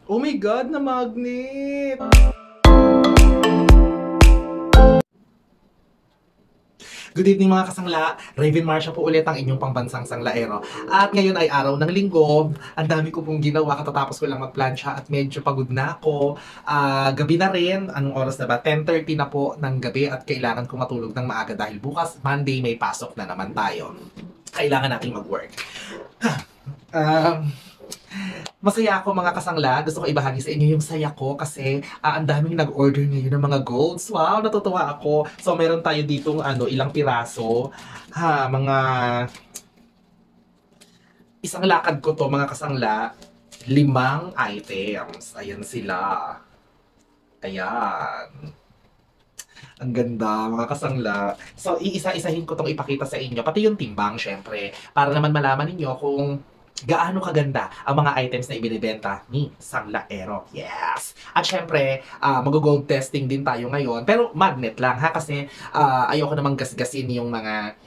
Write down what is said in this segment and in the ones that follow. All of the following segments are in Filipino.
Oh my God, na magnet! Good evening mga kasangla. Raven Marcia po ulit ang inyong pambansang sanglaero. At ngayon ay araw ng linggo. Ang dami ko pong ginawa katatapos ko lang magplansya at medyo pagod na ako. Gabi na rin. Anong oras na ba? 10:30 na po ng gabi at kailangan ko matulog ng maaga dahil bukas Monday may pasok na naman tayo. Kailangan nating mag-work. um, Masaya ako mga kasangla. Gusto ko ibahagi sa inyo yung saya ko kasi ang daming nag-order ngayon ng mga golds. Wow, natutuwa ako. So meron tayo ditong ilang piraso. Mga isang lakad ko to mga kasangla. 5 items. Ayan sila. Ayan. Ang ganda, mga kasangla. So, iisa-isahin ko tong ipakita sa inyo. Pati yung timbang, syempre. Para naman malaman ninyo kung gaano kaganda ang mga items na ibinibenta ni Sanglaero. Yes! At syempre, mag-gold testing din tayo ngayon. Pero magnet lang ha, kasi ayoko namang gasgasin yung mga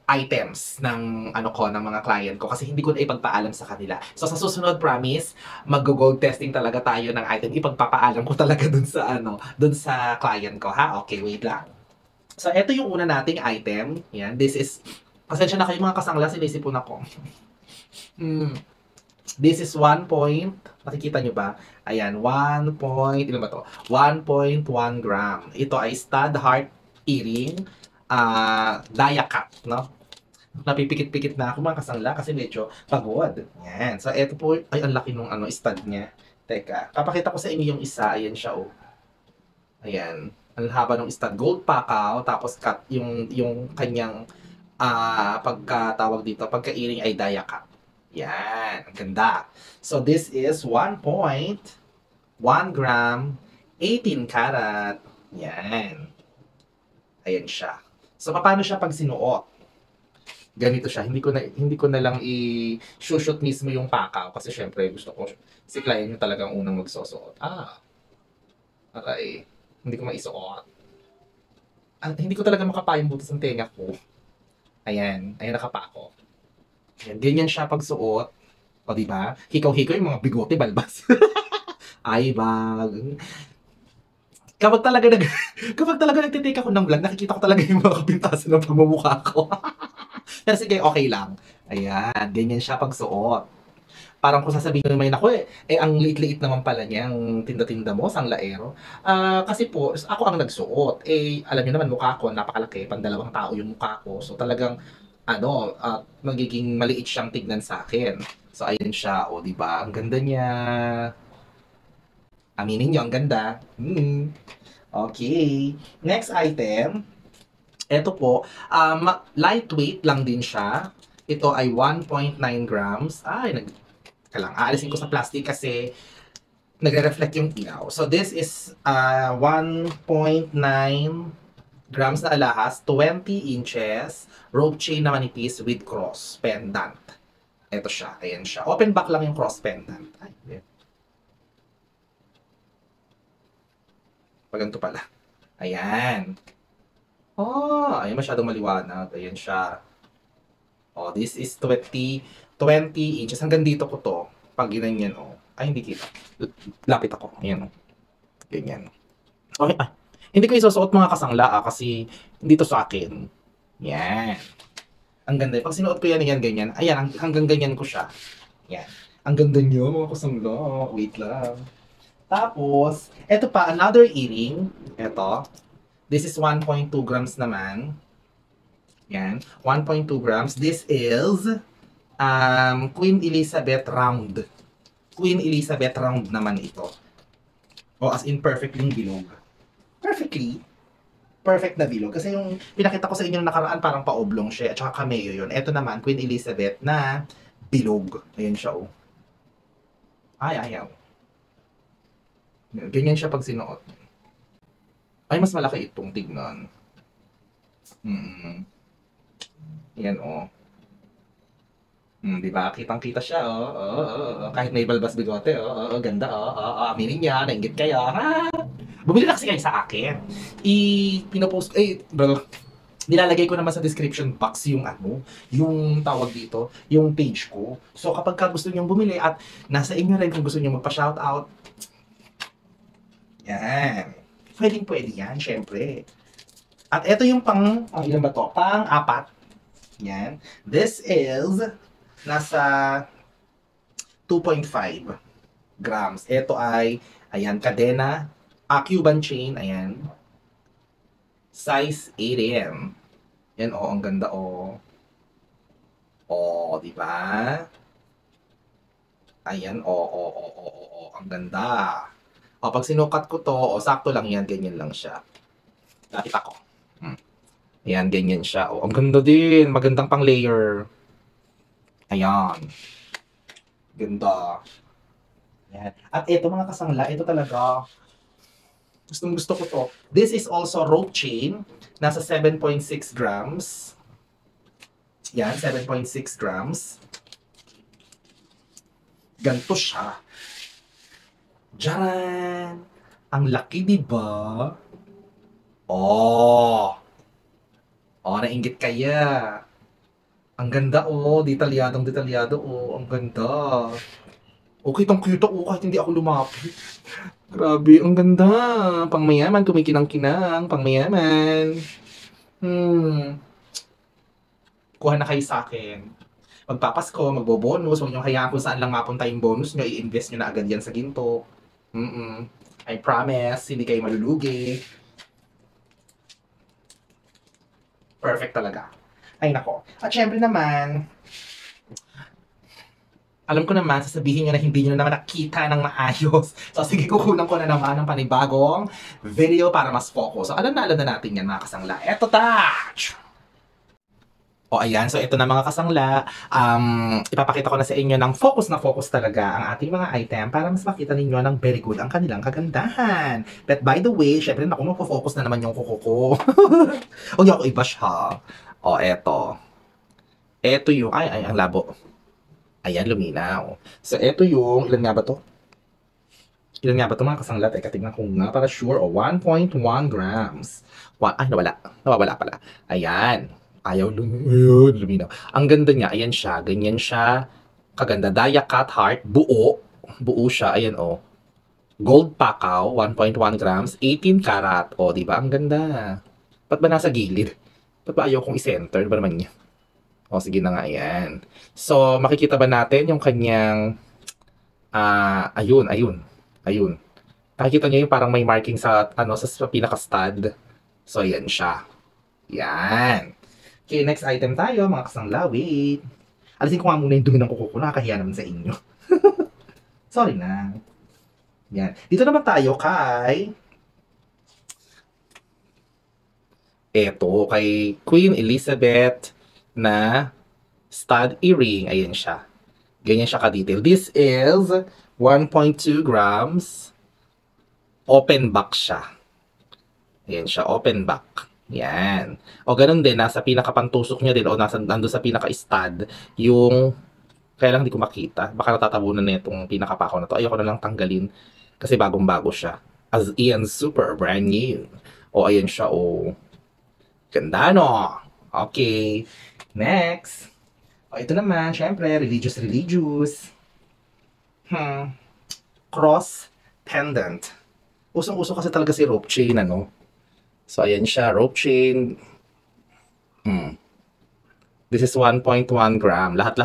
items ng ng mga client ko kasi hindi ko na ipagpaalam sa kanila. So sa susunod, promise, mag-gold testing talaga tayo ng item. Ipagpapaalam ko talaga dun sa client ko ha. Okay, wait lang. So ito yung una nating item. Yan, this is pasensya na kayo mga kasangla, sinisipon ako. This is 1 point, nakikita nyo ba? Ayan, 1 point, ilan ba to? 1.1 gram. Ito ay stud heart earring, dia cut, no? Napipikit-pikit na ako mga kasangla kasi medyo pagod. Yan. So, ito po, ay, ang laki nung stud niya. Teka, papakita ko sa inyo yung isa. Ayan siya, oh. Ayan. Ang haba ng stud. Gold pakaw, tapos cut, yung kanyang, pagkatawag dito, pagka-earring ay dia cut. Yan. Ang ganda. So, this is 1.1 gram, 18 karat. Yan. Ayan siya. So, paano siya pag sinuot? Ganito siya. Hindi ko na lang i-shoot mismo yung pakaw kasi syempre gusto ko si client yung talagang unang magsusuot. Aray. Hindi ko maisuot. Hindi ko talaga makapayang butas ng tenga ko. Ayan. Ayan, nakapa ako. Ayan, ganyan siya pagsuot. O, diba? Hikaw-hikaw yung mga bigote, balbas. Ay, bag. Kapag talaga kapag talaga nagtitake ako ng vlog, nakikita ko talaga yung mga kapintasan ng pagmumukha ko. Pero sige, okay lang. Ayan, ganyan siya pagsuot. Parang kung sasabihin mo naman ako ang liit-liit naman pala niya, ang tinda-tinda mo, Sanglaero. Kasi po, ako ang nagsuot. Alam niyo naman, mukha ko, napakalaki, pandalawang tao yung mukha ko. So talagang, magiging maliit siyang tignan sa akin. So ayun siya, o di ba? Ang ganda niya. Aminin niyo, ang ganda. Okay. Next item. Ito po, lightweight lang din siya. Ito ay 1.9 grams. Aalisin ko sa plastic kasi nagre-reflect yung ilaw. So this is 1.9 grams na alahas, 20 inches, rope chain na manipis with cross pendant. Ito siya, ayan siya. Open back lang yung cross pendant. Paganto pala. Ayan. Ayan, masyadong maliwanag. Ayan siya. This is 20 inches. Hanggang dito ko to. Pag ginanyan, Ay, hindi kita. Lapit ako. Ayan, Ganyan. Okay, Hindi ko isusuot mga kasangla, kasi hindi to sa akin. Yan. Ang ganda. Pag sinuot ko yan, ganyan. Ayan, hanggang ganyan ko siya. Yan. Ang ganda niyo, mga kasangla. Wait lang. Tapos, eto pa, another earring. Eto. This is 1.2 grams naman. Yan. 1.2 grams. This is Queen Elizabeth round. Queen Elizabeth round naman ito. As in perfectly bilog. Perfect na bilog. Kasi yung pinakita ko sa inyo nakaraan parang pa-oblong siya. At saka cameo yun. Ito naman, Queen Elizabeth na bilog. Ayan siya, ayaw. Ganyan siya pag sinuot. Ay, mas malaki itong tignan. Yan, diba? Kitang-kita siya, Kahit may balbas bigote, ganda, aminin niya, nainggit kayo, ha? Bumili na kasi kayo sa akin. Pinopost, Nilalagay ko naman sa description box yung ano, yung tawag dito, yung page ko. So kapag ka gusto niyo bumili at nasa inyo rin kung gusto niyo magpa-shoutout, yan. Pwedeng-pwede yan, syempre. At ito yung ilan ba to? Pang-apat. Yan. This is nasa 2.5 grams. Ito ay, ayan, cadena, Cuban chain, ayan. Size 8M. Yan, oh, ang ganda, oh. Oh, di ba? Ayan, ang ganda. O, pag sinukat ko to, o, sakto lang yan, ganyan lang siya. Nakita ko. Ayan, ganyan siya. O, ang ganda din. Magandang pang layer. Ayan. Ganda. Ayan. At ito mga kasangla, ito talaga, gustong gusto ko to. This is also rope chain. Nasa 7.6 grams. Yan, 7.6 grams. Ganto siya. Diyan! Ang laki, di ba? Oh! Oh, nainggit kaya. Ang ganda, oh. Detalyadong-detalyado, oh. Ang ganda. Okay, tong cute, oh. Kahit hindi ako lumapit. Grabe, ang ganda. Pangmayaman, kumikinang-kinang. Pangmayaman. Kuha na kayo sa akin. Magpapasko, magbobonus, huwag nyo hayaan kung saan lang mapunta yung bonus nyo, i-invest nyo na agad yan sa ginto. I promise, hindi kayo malulugi. Perfect talaga. Ay nako. At syempre naman, alam ko naman, sasabihin nyo na hindi nyo naman nakita ng maayos. So sige, kukunan ko na naman ng panibagong video para mas focus. So alam na natin yan mga kasangla. Eto ta! O ayan, so ito na mga kasangla, ipapakita ko na sa inyo ng focus na focus talaga ang ating mga item para mas makita ninyo ng very good ang kanilang kagandahan. But by the way, syempre naku, magpo-focus na naman yung kuko ko. Huwag niyo ako i-bash ha. O eto. Eto yung, ay, ang labo. Ayan, luminaw. So eto yung, ilan nga ba to? Ilan nga ba to mga kasangla? Teka, tingnan ko nga para sure. O, 1.1 grams. Ay, nawala. Nawawala pala. Ayan. Ayaw luminaw. Ang ganda niya, ayan siya, ganyan siya. Kaganda, Daya Cut Heart, buo. Buo siya, ayan oh. Gold Pakaw, 1.1 grams, 18 karat. O, di ba? Ang ganda. Ba't ba nasa gilid? Ba't ba ayaw kong i-center? Ba naman niya? O, sige na nga, ayan. So, makikita ba natin yung kanyang, ayun. Nakikita niyo yung parang may marking sa, sa pinaka-stud. So, ayan siya. Yan. Okay, next item tayo, mga kasangla. Wait. Alisin ko nga muna yung dumi ng kuko ko. Nakakahiya naman sa inyo. Sorry na. Yan. Dito naman tayo kay... Eto, kay Queen Elizabeth na stud earring. Ayan siya. Ganyan siya ka-detail. This is 1.2 grams. Open back siya. Ayan siya, open back. Yan. O ganun din, nasa pinakapantusok niya din o nandun sa pinaka-stud yung, kaya lang hindi ko makita. Baka natatabunan na itong pinakapako na to. Ayoko na lang tanggalin kasi bagong-bago siya. As in, super brand new. O ayan siya, o. Ganda, no? Okay. Next. O ito naman, syempre, religious. Cross pendant. Usong-uso kasi talaga si rope chain, ano? So, ayan siya, rope chain. This is 1.1 gram. Lahat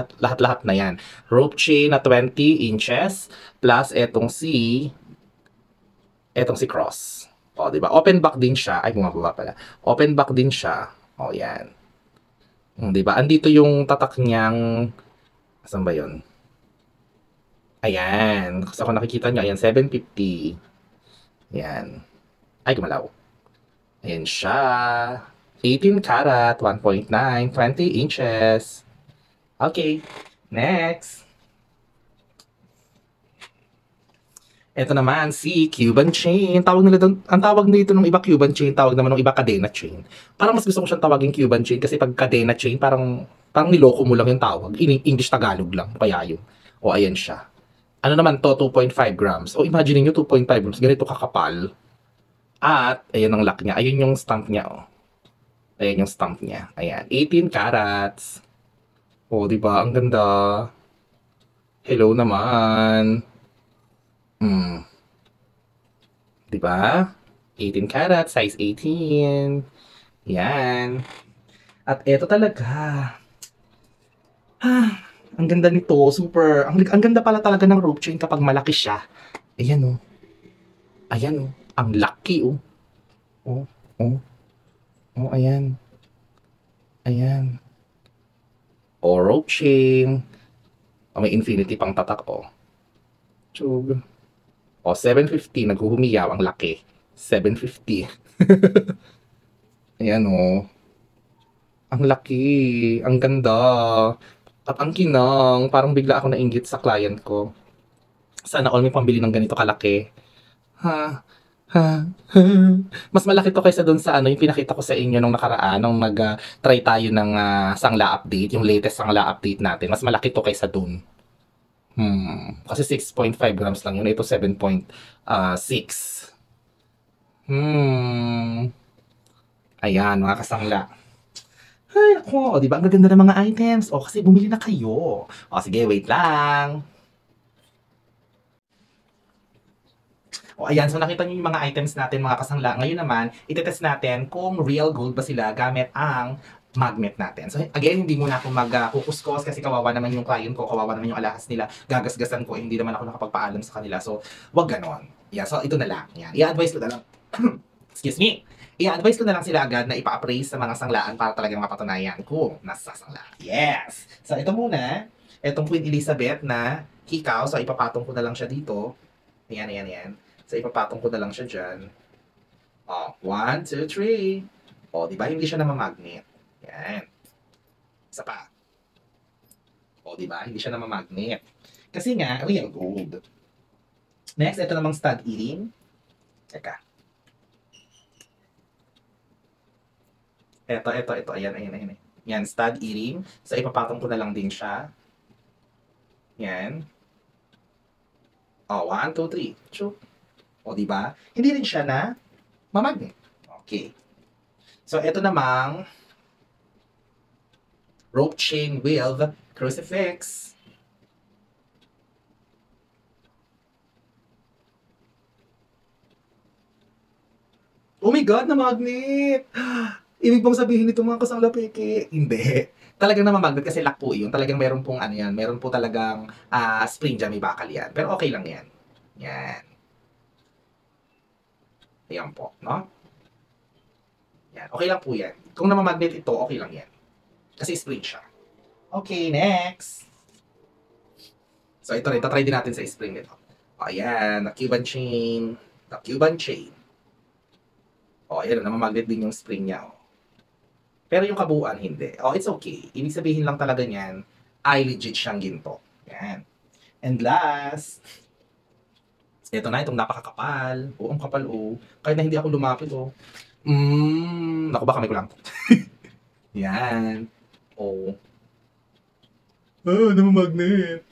na yan. Rope chain na 20 inches plus etong si cross. O, diba? Open back din siya. Ay, bumababa pala. Open back din siya. O, yan. Diba? Andito yung tatak niyang, saan ba yun? Ayan. So, kung nakikita nyo, ayan, 750. Ayan. Ay, gumalaw. Ayan siya. 18 karat, 1.9, 20 inches. Okay, next. Ito naman si Cuban chain. Tawag nila doon, ang tawag nito ng iba Cuban chain, tawag naman ng iba cadena chain. Parang mas gusto ko siyang tawagin Cuban chain kasi pag cadena chain, parang niloko mo lang yung tawag. English Tagalog lang, kaya yun. O ayan siya. Ano naman to, 2.5 grams. O imagine niyo 2.5 grams, ganito kakapal. At, ayun ang lock niya. Ayun yung stamp niya, oh. Ayan yung stamp niya. Ayan, 18 carats. Oh, di ba? Ang ganda. Hello naman. Hmm, di ba? 18 carats, size 18. Yan. At eto talaga. Ah, ang ganda nito. Super. Ang ganda pala talaga ng rope chain kapag malaki siya. Ayan oh. Ayan oh. Ang laki oh. Oh, oh, oh, ayan. Ayan. Oh, rope chain. Oh, may infinity pang tatak oh. Chug. Oh, 750. Naghuhumiyaw. Ang laki. 750. Ayan oh. Ang laki. Ang ganda. At ang kinang. Parang bigla ako nainggit sa client ko. Sana all may pambili ng ganito kalaki. Ha? Ha? Mas malaki to kaysa dun sa ano, yung pinakita ko sa inyo nung nakaraan, nung nag-try tayo ng sangla update, yung latest sangla update natin. Mas malaki to kaysa dun. Kasi 6.5 grams lang yun. Ito 7.6. Ayan, mga kasangla. Ay, ako, o, di ba? Ang gaganda ng mga items. O, kasi bumili na kayo. O, sige, wait lang. O, ayan. So, nakita niyo yung mga items natin, mga kasangla. Ngayon naman, itetest natin kung real gold ba sila gamit ang magnet natin. So, again, hindi muna ako mag-kukuskos kasi kawawa naman yung client ko, kawawa naman yung alahas nila. Gagasgasan ko, hindi naman ako nakapagpaalam sa kanila. So, wag ganon. Yeah, so, ito na lang. Yan. I-advise ko na lang. Excuse me. I-advise ko na lang sila agad na ipa-appraise sa mga sanglaan para talagang mapatunayan kung nasa sangla. Yes! So, ito muna. Itong Queen Elizabeth na hikaw. So, ipapatong ko na lang siya dito. Ayan, ayan, ayan. So, ipapatong ko na lang siya dyan. O, 1, 2, 3. O, di ba? Hindi siya namamagnet. Yan. Isa pa. O, di ba? Hindi siya namamagnet. Kasi nga, real gold. Next, ito namang stud earring. Teka. Ito. Ayan, ayan, ayan. Yan, stud earring. So, ipapatong ko na lang din siya. Yan. O, 1, 2, 3. Chuk. O, di ba? Hindi rin siya na mamagnet. Okay. So, ito namang rope chain with crucifix. Oh my God, na magnet! Ibig bang sabihin nito mga kasangla peke? Hindi. Talagang namamagnet kasi lock po yun. Talagang meron pong ano yan. Meron po talagang spring dyan, may bakal yan. Pero okay lang yan. Yan. Ayan po, no? Yan. Okay lang po yan. Kung namamagnet ito, okay lang yan. Kasi spring siya. Okay, next. So ito rin, try din natin sa spring nito. O, ayan, the Cuban chain. The Cuban chain. O, ayan, namamagnet din yung spring niya. O. Pero yung kabuuan, hindi. Oh, it's okay. Ibig sabihin lang talaga niyan, ay legit siyang ginto. Yan. And last, ito na, itong napakakapal. Oo, ang kapal, oh. Kahit na hindi ako lumapit, oh. Naku, baka may kulang. Yan. Oh. Namamagnet.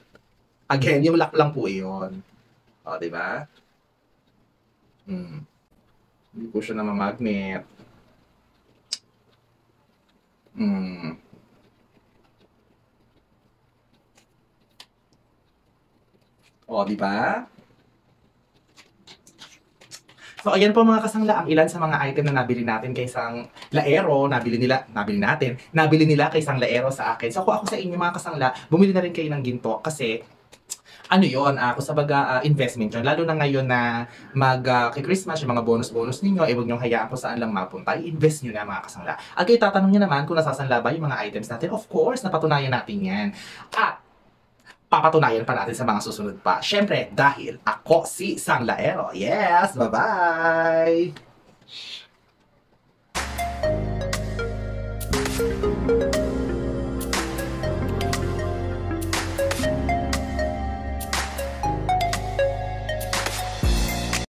Again, yung lock lang po yun. O, di ba? Hindi po siya namamagnet. O, di ba? So, ayan po mga kasangla, ang ilan sa mga item na nabili natin kay isang laero, nabili nila kay isang laero sa akin. So, kung ako sa inyo mga kasangla, bumili na rin kayo ng ginto kasi ano yun, kung sa baga investment yun, lalo na ngayon na Christmas, yung mga bonus-bonus ninyo, huwag nyo hayaan kung saan lang mapunta, i-invest nyo na mga kasangla. At kayo tatanong nyo naman kung nasasanla ba yung mga items natin, of course, napatunayan natin yan. At papatunayan pa natin sa mga susunod pa. Syempre, dahil ako si Sanglaero. Yes, bye-bye!